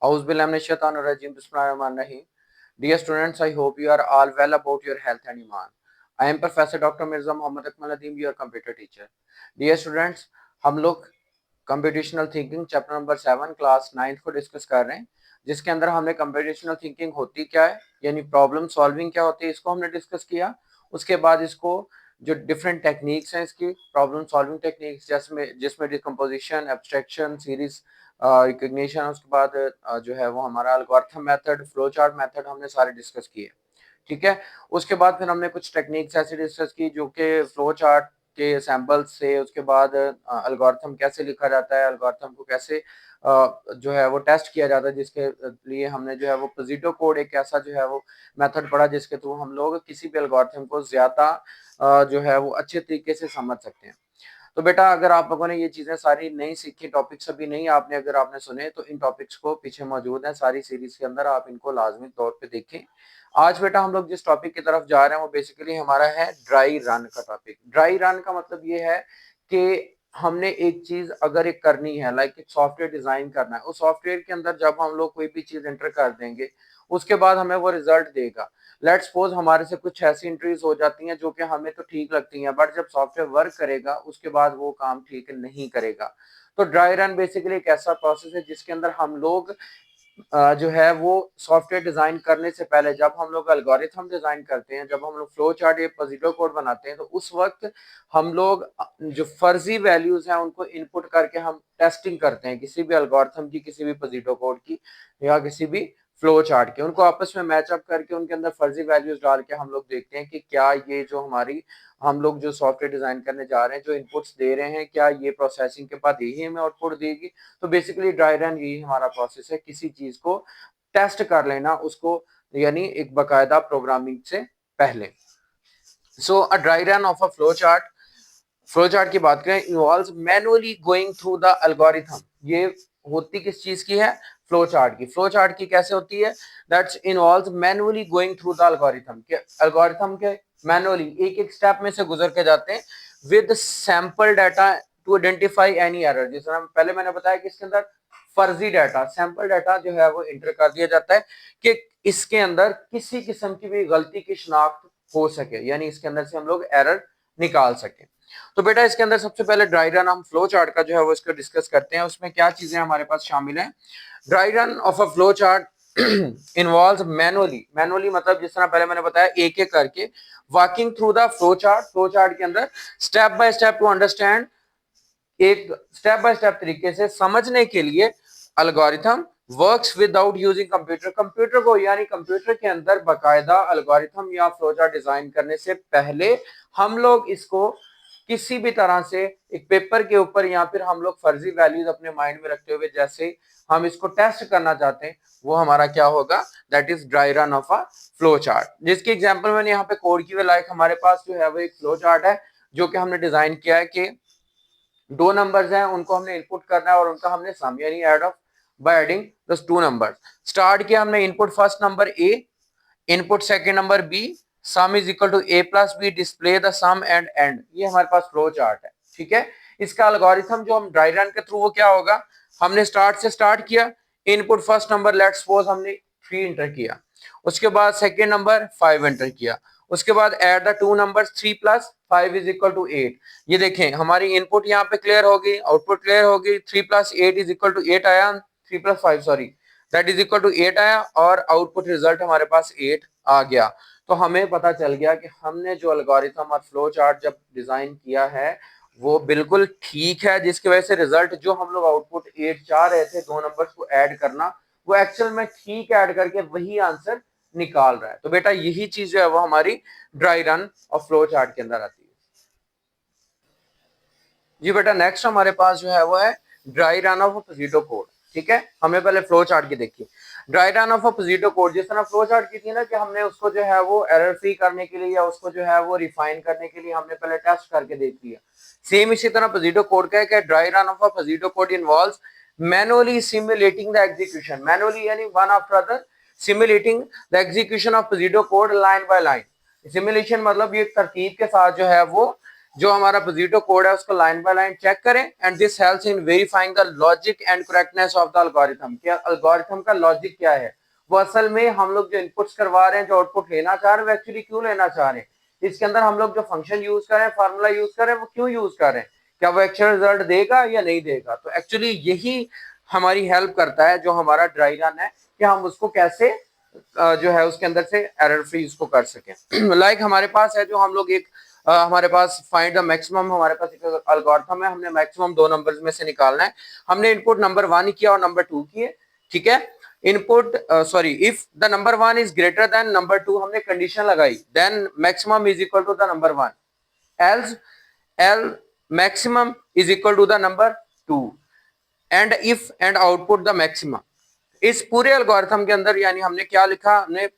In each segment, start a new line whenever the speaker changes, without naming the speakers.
Auzubillahiminash-shaytanir-rajim. Bismillahir-rahmanir-rahim. Dear students, I hope you are all well about your health and iman. I am Professor Dr. Mirza Muhammad Akmal Nadeem, your computer teacher. Dear students, हम लोग computational thinking chapter number 7 class 9 को discuss कर रहे हैं, जिसके अंदर हमने computational thinking होती क्या है यानी प्रॉब्लम सॉल्विंग क्या होती है इसको हमने डिस्कस किया। उसके बाद इसको जो डिफरेंट टेक्निक्स हैं इसकी प्रॉब्लम सॉल्विंग टेक्निक्स जिसमें डिकम्पोजिशन, एब्स्ट्रैक्शन, सीरीज रिकग्निशन, उसके बाद जो है वो हमारा algorithm method, flow chart method हमने सारे डिस्कस किए। ठीक है, उसके बाद फिर हमने कुछ टेक्निक्स ऐसे डिस्कस की जो कि फ्लो चार्ट के सैंपल्स से, उसके बाद एल्गोरिथम कैसे लिखा जाता है, एल्गोरिथम को कैसे जो है वो टेस्ट किया जाता है, जिसके लिए हमने जो है वो पोजिटो कोड एक ऐसा जो है वो मेथड पढ़ा जिसके थ्रू हम लोग किसी भी एल्गोरिथम को ज्यादा जो है वो अच्छे तरीके से समझ सकते हैं। तो बेटा अगर आप लोगों ने ये चीजें सारी नहीं सीखी, टॉपिक्स अभी नहीं आपने अगर आपने सुने तो इन टॉपिक्स को पीछे मौजूद है सारी सीरीज के अंदर, आप इनको लाजमी तौर पे देखें। आज बेटा हम लोग जिस टॉपिक की तरफ जा रहे हैं वो बेसिकली हमारा है ड्राई रन का टॉपिक। ड्राई रन का मतलब ये है कि हमने एक चीज अगर एक करनी है, लाइक एक सॉफ्टवेयर डिजाइन करना है, उस सॉफ्टवेयर के अंदर जब हम लोग कोई भी चीज एंटर कर देंगे उसके बाद हमें वो रिजल्ट देगा। लेट्स सपोज हमारे से कुछ ऐसी एंट्रीज हो जाती हैं जो कि हमें तो ठीक लगती हैं, बट जब सॉफ्टवेयर वर्क करेगा उसके बाद वो काम ठीक नहीं करेगा। तो ड्राई रन बेसिकली एक ऐसा प्रोसेस है जिसके अंदर हम लोग जो है वो सॉफ्टवेयर डिजाइन करने से पहले जब हम लोग एल्गोरिथम डिजाइन करते हैं, जब हम लोग फ्लो चार्ट या पोजिटो कोड बनाते हैं, तो उस वक्त हम लोग जो फर्जी वैल्यूज हैं उनको इनपुट करके हम टेस्टिंग करते हैं किसी भी एल्गोरिथम की, किसी भी पोजिटो कोड की या किसी भी फ्लो चार्ट के, उनको आपस में मैचअप करके उनके अंदर फर्जी वैल्यूज डाल के हम लोग देखते हैं कि क्या ये जो हमारी हम लोग जो सॉफ्टवेयर डिजाइन करने जा रहे हैं, जो इनपुट्स दे रहे हैं, क्या ये प्रोसेसिंग के बाद यही हमें आउटपुट देगी। तो बेसिकली ड्राई रन यही हमारा प्रोसेस है, किसी चीज को टेस्ट कर लेना उसको, यानी एक बकायदा प्रोग्रामिंग से पहले। So a dry run of a flow chart की बात करें, involves manually going through the algorithm. ये होती किस चीज की है? फ्लो चार्ट की। फ्लो चार्ट की कैसे होती है? That's involves manually going through the algorithm के, एल्गोरिथम के मैनुअली एक एक स्टेप में से गुजर के जाते हैं with sample data to identify any error. जिस तरह पहले मैंने बताया कि इसके अंदर फर्जी डाटा, सैंपल डाटा जो है वो इंटर कर दिया जाता है कि इसके अंदर किसी किस्म की भी गलती की शिनाख्त हो सके, यानी इसके अंदर से हम लोग एरर निकाल सके। तो बेटा इसके अंदर सबसे पहले ड्राई रन हम फ्लो चार्ट का जो है वो इसको डिस्कस करते हैं। उसमें क्या चीजें हमारे पास शामिल हैं? Dry run of a flow chart involves manually मतलब जिस तरह पहले मैंने बताया एक एक करके walking through the flow chart के अंदर step by step to understand, एक स्टेप बाय स्टेप तरीके से समझने के लिए algorithm works without using computer. Computer को यानी कंप्यूटर के अंदर बकायदा एल्गोरिथम या फ्लोचार्ट डिजाइन करने से पहले हम लोग इसको किसी भी तरह से एक पेपर के ऊपर या फिर हम लोग फर्जी वैल्यूज अपने माइंड में रखते हुए जैसे हम इसको टेस्ट करना चाहते हैं, वो हमारा क्या होगा? That is dry run of a flow chart. जिसकी एग्जांपल मैंने यहाँ पे कोड की हुई, लाइक हमारे पास जो है वो एक फ्लो चार्ट है जो कि हमने डिजाइन किया है कि दो नंबर्स हैं, उनको हमने इनपुट करना है और उनका हमने सम यानी add of by adding these two numbers. Start किया हमने input first number a, input second number b, sum is equal to a plus b, display the sum end end. ये हमारे पास फ्लो चार्ट है। ठीक है, इसका algorithm जो हम ड्राई रन के थ्रू वो क्या होगा? हमने स्टार्ट से स्टार्ट किया, input first number let's suppose हमने 3 एंटर किया, उसके बाद सेकंड नंबर 5 एंटर किया, उसके बाद add the two numbers 3 plus 5 is equal to 8। ये देखें हमारी इनपुट यहाँ पे क्लियर होगी, आउटपुट क्लियर होगी, 3 प्लस 8 इज इक्वल टू 8 आया, 3 plus 5 sorry that is equal to 8 आया और आउटपुट रिजल्ट हमारे पास 8 आ गया। तो हमें पता चल गया कि हमने जो एल्गोरिथम और फ्लो चार्ट जब डिजाइन किया है वो बिल्कुल ठीक है, जिसकी वजह से रिजल्ट जो हम लोग आउटपुट 8 चाह रहे थे दो नंबर्स को ऐड करना, वो एक्चुअल में ठीक ऐड करके वही आंसर निकाल रहा है। तो बेटा यही चीज जो है वो हमारी ड्राई रन और फ्लो चार्ट के अंदर आती है। जी बेटा नेक्स्ट हमारे पास जो है वो है dry run of pseudo code. ठीक है, हमने पहले फ्लो चार्ट की देखी। Dry run of pseudo code जिस तरह फ्लो चार्ट की थी ना कि हमने उसको जो है वो एरर फ्री करने के लिए या उसको जो है वो रिफाइन करने के लिए हमने पहले टेस्ट करके देख लिया, सेम इसी तरह पोजिटो कोड का है कि dry run of pseudo code involves manually simulating the execution, manually यानी one after other, simulating the execution of pseudo code line by line. Simulation मतलब ये तरतीब के साथ जो है वो जो हमारा पोजिटो कोड है उसको लाइन बाय लाइन चेक करें and this helps in verifying the logic and correctness of the algorithm. क्या एल्गोरिथम का लॉजिक क्या है, वो असल में हम लोग जो इनपुट्स करवा रहे हैं, जो आउटपुट लेना चाह रहे हैं, वो एक्चुअली क्यों लेना चाह रहे हैं, इसके अंदर हम लोग जो फंक्शन यूज कर रहे हैं, फार्मूला यूज कर रहे हैं, वो क्यों यूज कर रहे हैं, क्या वो एक्चुअल रिजल्ट देगा या नहीं देगा। तो एक्चुअली यही हमारी हेल्प करता है जो हमारा ड्राई रन है, कि हम उसको कैसे जो है उसके अंदर से एरर फ्री उसको कर सकें। लाइक हमारे पास है जो हम लोग एक हमारे पास फाइंड द मैक्सिमम, हमारे पास एक एल्गोरिथम है, हमने मैक्सिमम दो नंबर्स में से निकालना है। हमने इनपुट नंबर 1 किया और नंबर 2 किए, ठीक है। Input sorry if the number 1 is greater than number 2, हमने कंडीशन लगाई, then maximum is equal to the number 1, else एल maximum is equal to the number 2 and if end output the maximum. इस पूरे algorithm के अंदर यानी हमने क्या लिखा, हमने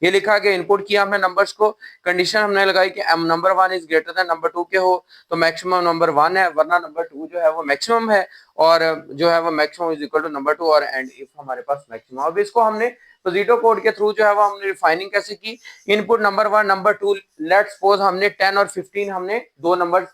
ये लिखा कि इनपुट किया हमने नंबर्स को, कंडीशन हमने लगाई कि number 1 is greater than number 2 के हो तो मैक्सिमम नंबर 1 है, वरना नंबर 2 जो है वो मैक्सिमम है, और जो है वो maximum is equal to number 2, और एंड इफ हमारे पास मैक्सिमम। अब इसको हमने पोजिटो कोड के थ्रू जो है वो हमने रिफाइनिंग कैसे की, input number 1 number 2, let's suppose हमने 10 और 15 हमने दो नंबर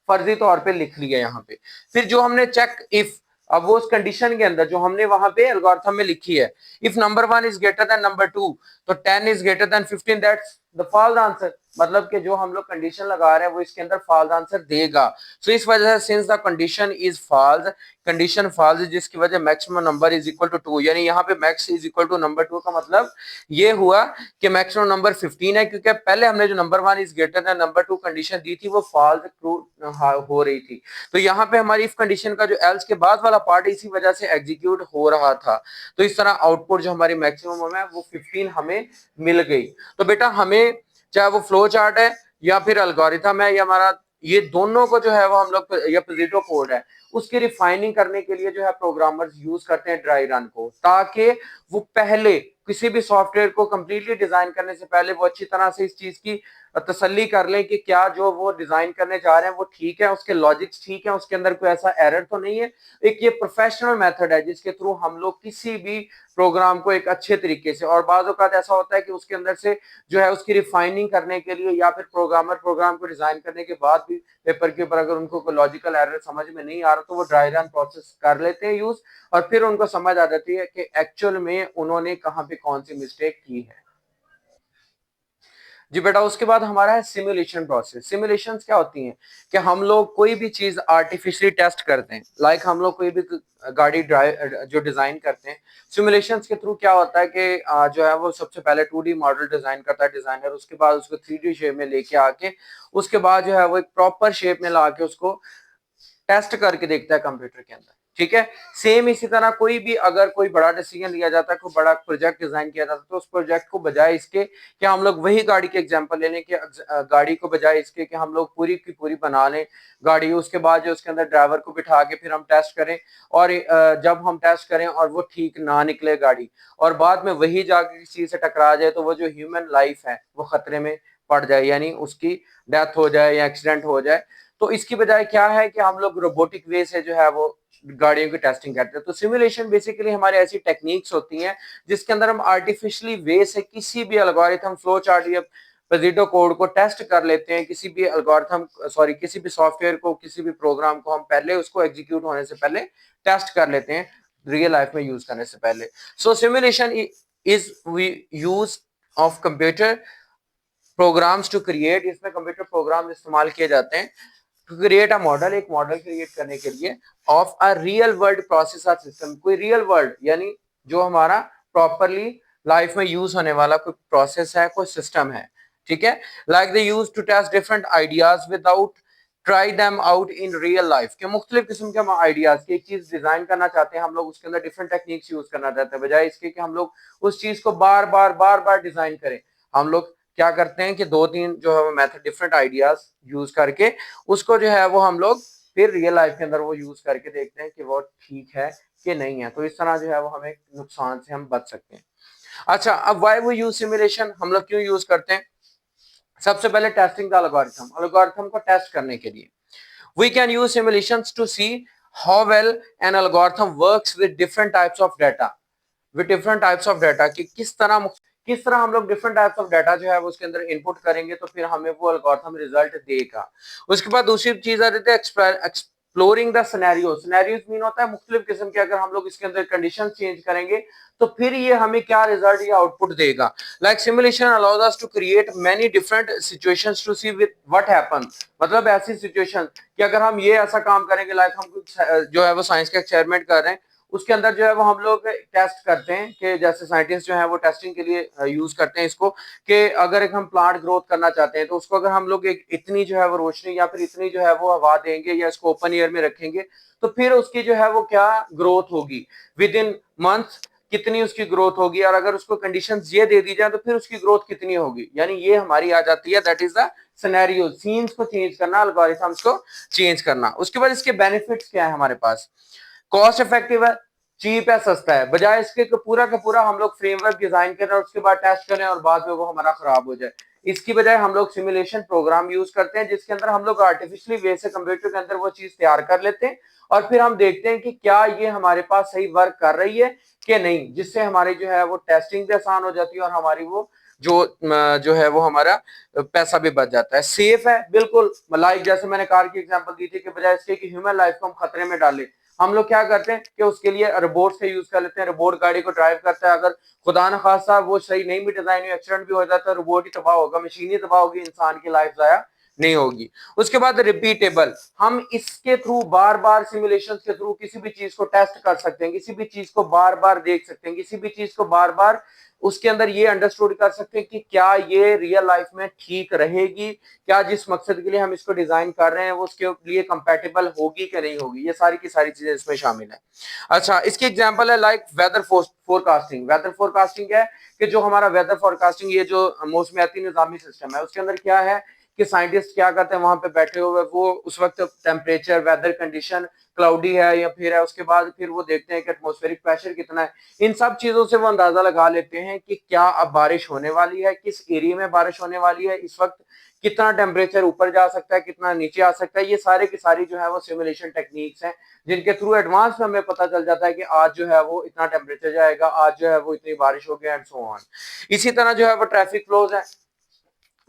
फर्जी तौर पे लिख लिया यहाँ पे। फिर जो हमने चेक इफ, अब वो उस कंडीशन के अंदर जो हमने वहां पे एल्गोरिथम में लिखी है, if number 1 is greater than number 2 तो 10 is greater than 15, that's the false answer. मतलब कि जो हम लोग कंडीशन लगा रहे हैं वो इसके अंदर फॉल्स आंसर देगा। सो इस वजह से since the condition is false, condition false जिसकी वजह maximum number is equal to 2, यानी यहाँ पे max is equal to number 2 का मतलब ये हुआ कि मैक्सिमम नंबर 15 है, क्योंकि पहले हमने जो number 1 is greater than number 2 condition दी थी वो फॉल्स हो रही थी। तो यहाँ पे हमारी इफ कंडीशन का जो एल्स के बाद वाला पार्ट इसी वजह से एग्जीक्यूट हो रहा था। तो इस तरह आउटपुट जो हमारी मैक्सिमम है वो 15 हमें मिल गई। तो बेटा हमें चाहे वो फ्लो चार्ट है या फिर एल्गोरिथम है या हमारा, ये दोनों को जो है वो हम लोग या पोजिटो कोड है, उसकी रिफाइनिंग करने के लिए जो है प्रोग्रामर्स यूज करते हैं ड्राई रन को, ताकि वो पहले किसी भी सॉफ्टवेयर को कंप्लीटली डिजाइन करने से पहले वो अच्छी तरह से इस चीज की तसल्ली कर लें कि क्या जो वो डिजाइन करने जा रहे हैं वो ठीक है, उसके लॉजिक्स ठीक है, उसके अंदर कोई ऐसा एरर तो नहीं है। एक ये प्रोफेशनल मेथड है जिसके थ्रू हम लोग किसी भी प्रोग्राम को एक अच्छे तरीके से, और बाज़ औक़ात ऐसा होता है कि उसके अंदर से जो है उसकी रिफाइनिंग करने के लिए या फिर प्रोग्रामर प्रोग्राम को डिजाइन करने के बाद भी पेपर के ऊपर अगर उनको कोई लॉजिकल एरर समझ में नहीं आ रहा तो वो ड्राई रन प्रोसेस कर लेते हैं यूज, और फिर उनको समझ आ जाती है कि एक्चुअल में उन्होंने कहाँ पे कौन सी मिस्टेक की है। जी बेटा, उसके बाद हमारा है सिमुलेशन प्रोसेस। सिमुलेशंस क्या होती हैं कि हम लोग कोई भी चीज आर्टिफिशियली टेस्ट करते हैं, लाइक हम लोग कोई भी गाड़ी जो डिजाइन करते हैं, सिमुलेशंस के थ्रू क्या होता है कि जो है वो सबसे पहले 2D मॉडल डिजाइन करता है डिजाइनर, उसके बाद उसको 3D शेप में लेके आके उसके बाद जो है वो एक प्रॉपर शेप में ला के उसको टेस्ट करके देखता है कंप्यूटर के अंदर, ठीक है। सेम इसी तरह कोई भी अगर कोई बड़ा डिसीजन लिया जाता है, कोई बड़ा प्रोजेक्ट डिजाइन किया जाता है, तो उस प्रोजेक्ट को बजाय इसके कि हम लोग वही गाड़ी के एग्जांपल ले लें कि गाड़ी को बजाय इसके कि हम लोग पूरी की पूरी बना लें गाड़ी, उसके बाद जो उसके अंदर ड्राइवर को बिठा के फिर हम टेस्ट करें, और जब हम टेस्ट करें और वो ठीक ना निकले गाड़ी, और बाद में वही जाके किसी चीज से टकरा जाए, तो वो जो ह्यूमन लाइफ है वो खतरे में पड़ जाए, यानी उसकी डेथ हो जाए या एक्सीडेंट हो जाए। तो इसकी बजाय क्या है कि हम लोग रोबोटिक वे से जो है वो गाड़ियों की टेस्टिंग करते हैं। तो सिमुलेशन बेसिकली हमारी ऐसी टेक्निक्स होती हैं जिसके अंदर हम आर्टिफिशियली वे से किसी भी एल्गोरिथम, फ्लो चार्ट या पोजिटो कोड को टेस्ट कर लेते हैं, किसी भी एल्गोरिथम सॉरी किसी भी सॉफ्टवेयर को, किसी भी प्रोग्राम को हम पहले उसको एग्जीक्यूट होने से पहले टेस्ट कर लेते हैं रियल लाइफ में यूज करने से पहले। So simulation is we use of computer programs to create, इसमें कंप्यूटर प्रोग्राम इस्तेमाल किए जाते हैं टू क्रिएट अ मॉडल, एक मॉडल क्रिएट करने के लिए of a real world process of system, कोई रियल वर्ल्ड यानी जो हमारा प्रॉपरली लाइफ में यूज होने वाला कोई प्रोसेस है, कोई सिस्टम है, ठीक है। Like they use to test different ideas without try them out in real life, के मुख्तलिफ किस्म के हम आइडियाज की एक चीज डिजाइन करना चाहते हैं, हम लोग उसके अंदर डिफरेंट टेक्निक्स यूज करना चाहते हैं, बजाय इसके कि हम लोग उस चीज को बार बार डिजाइन करें, हम लोग क्या करते हैं कि दो तीन जो है वो मेथड डिफरेंट आइडियाज यूज करके उसको जो है वो हम लोग फिर रियल लाइफ के अंदर वो यूज करके देखते हैं कि वो ठीक है कि नहीं है। तो इस तरह जो है वो हमें नुकसान से हम बच सकते हैं। अच्छा, अब व्हाई वी यूज सिमुलेशन, हम लोग क्यों यूज करते हैं? सबसे पहले टेस्टिंग द एल्गोरिथम, एल्गोरिथम को टेस्ट करने के लिए we can use simulations to see how well an algorithm works with different types of data, with different types of data, कि किस तरह किस तरह हम लोग डिफरेंट टाइप्स ऑफ डाटा जो है वो उसके अंदर इनपुट करेंगे तो फिर हमें वो एल्गोरिथम रिजल्ट देगा। उसके बाद दूसरी चीज आ जाती है exploring the scenario. Scenarios mean होता है मुख्तलिफ किस्म के, अगर हम लोग इसके अंदर कंडीशन चेंज करेंगे तो फिर ये हमें क्या रिजल्ट या आउटपुट देगा। Like simulation allows us to create many different situations to see with what happen. मतलब ऐसी सिचुएशन कि अगर हम ये ऐसा काम करेंगे, लाइक हम कुछ जो है वो साइंस का एक्सपेरिमेंट कर रहे हैं, उसके अंदर जो है वो हम लोग टेस्ट करते हैं कि जैसे साइंटिस्ट जो है वो टेस्टिंग के लिए यूज करते हैं इसको, कि अगर एक हम प्लांट ग्रोथ करना चाहते हैं तो उसको अगर हम लोग एक इतनी जो है वो रोशनी या फिर इतनी जो है वो हवा देंगे या इसको ओपन एयर में रखेंगे तो फिर उसकी जो है वो क्या ग्रोथ होगी, विद इन मंथ कितनी उसकी ग्रोथ होगी, और अगर उसको कंडीशंस ये दे दी जाए तो फिर उसकी ग्रोथ कितनी होगी। यानी ये हमारी आ जाती है, that is the scenario, scenes को चेंज करना, एल्गोरिथम्स को चेंज करना। उसके बाद इसके बेनिफिट्स क्या है हमारे पास। कॉस्ट इफेक्टिव है, चीप है, सस्ता है, बजाय इसके पूरा का पूरा हम लोग फ्रेमवर्क डिजाइन करें और उसके बाद टेस्ट करें और बाद में वो हमारा खराब हो जाए। इसकी बजाय हम लोग सिमुलेशन प्रोग्राम यूज करते हैं जिसके अंदर हम लोग आर्टिफिशियली वे से कंप्यूटर के अंदर वो चीज तैयार कर लेते हैं और फिर हम देखते हैं कि क्या ये हमारे पास सही वर्क कर रही है कि नहीं, जिससे हमारी जो है वो टेस्टिंग भी आसान हो जाती है और हमारी वो जो है वो हमारा पैसा भी बच जाता है। सेफ है बिल्कुल, लाइक जैसे मैंने कार की एग्जांपल दी थी कि बजाय इसके कि ह्यूमन लाइफ को हम खतरे में डालें, हम लोग क्या करते हैं कि उसके लिए रोबोट से यूज कर लेते हैं। रोबोट गाड़ी को ड्राइव करता है, अगर खुदा न खासा वो सही नहीं भी डिजाइन हुई, एक्सीडेंट भी हो जाता है, रोबोट ही तबाह होगा, मशीन ही तबाह होगी, इंसान की लाइफ जाया नहीं होगी। उसके बाद रिपीटेबल, हम इसके थ्रू बार बार सिमुलेशन के थ्रू किसी भी चीज को टेस्ट कर सकते हैं, किसी भी चीज को बार बार देख सकते हैं, किसी भी चीज को बार बार उसके अंदर ये अंडरस्टूड कर सकते हैं कि क्या ये रियल लाइफ में ठीक रहेगी, क्या जिस मकसद के लिए हम इसको डिजाइन कर रहे हैं वो उसके लिए कंपैटिबल होगी कि नहीं होगी। ये सारी की सारी चीजें इसमें शामिल है। अच्छा, इसकी एग्जांपल है like weather forecasting. Weather forecasting है कि जो हमारा वेदर फोरकास्टिंग, ये जो मौसमियाती निजामी सिस्टम है उसके अंदर क्या है कि साइंटिस्ट क्या करते हैं, वहां पे बैठे हुए वो उस वक्त टेम्परेचर, वेदर कंडीशन क्लाउडी है या फिर है, उसके बाद फिर वो देखते हैं कि एटमॉस्फेरिक प्रेशर कितना है। इन सब चीजों से वो अंदाजा लगा लेते हैं कि क्या अब बारिश होने वाली है, किस एरिया में बारिश होने वाली है, इस वक्त कितना टेम्परेचर ऊपर जा सकता है, कितना नीचे आ सकता है। ये सारे की सारी जो है वो सिमुलेशन टेक्निक्स हैं जिनके थ्रू एडवांस में हमें पता चल जाता है कि आज जो है वो इतना टेम्परेचर जाएगा, आज जो है वो इतनी बारिश होगी एंड सो ऑन। इसी तरह जो है वो ट्रैफिक फ्लोज है।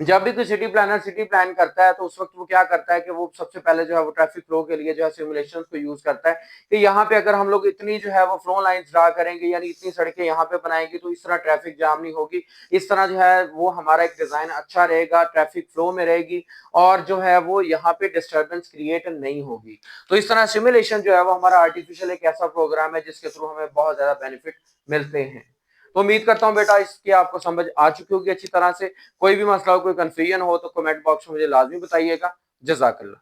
जब भी कोई सिटी प्लानर सिटी प्लान करता है तो उस वक्त वो क्या करता है कि वो सबसे पहले जो है वो ट्रैफिक फ्लो के लिए जो है सिमुलेशंस को यूज करता है कि यहाँ पे अगर हम लोग इतनी जो है वो फ्लो लाइंस ड्रा करेंगे, यानी इतनी सड़कें यहाँ पे बनाएंगे तो इस तरह ट्रैफिक जाम नहीं होगी, इस तरह जो है वो हमारा एक डिजाइन अच्छा रहेगा, ट्रैफिक फ्लो में रहेगी और जो है वो यहाँ पे डिस्टर्बेंस क्रिएट नहीं होगी। तो इस तरह सिमुलेशन जो है वो हमारा आर्टिफिशियल एक ऐसा प्रोग्राम है जिसके थ्रू हमें बहुत ज्यादा बेनिफिट मिलते हैं। तो उम्मीद करता हूं बेटा इसकी आपको समझ आ चुकी होगी अच्छी तरह से। कोई भी मसला हो, कोई कंफ्यूजन हो तो कमेंट बॉक्स में मुझे लाजमी बताइएगा। जज़ाकल्लाह।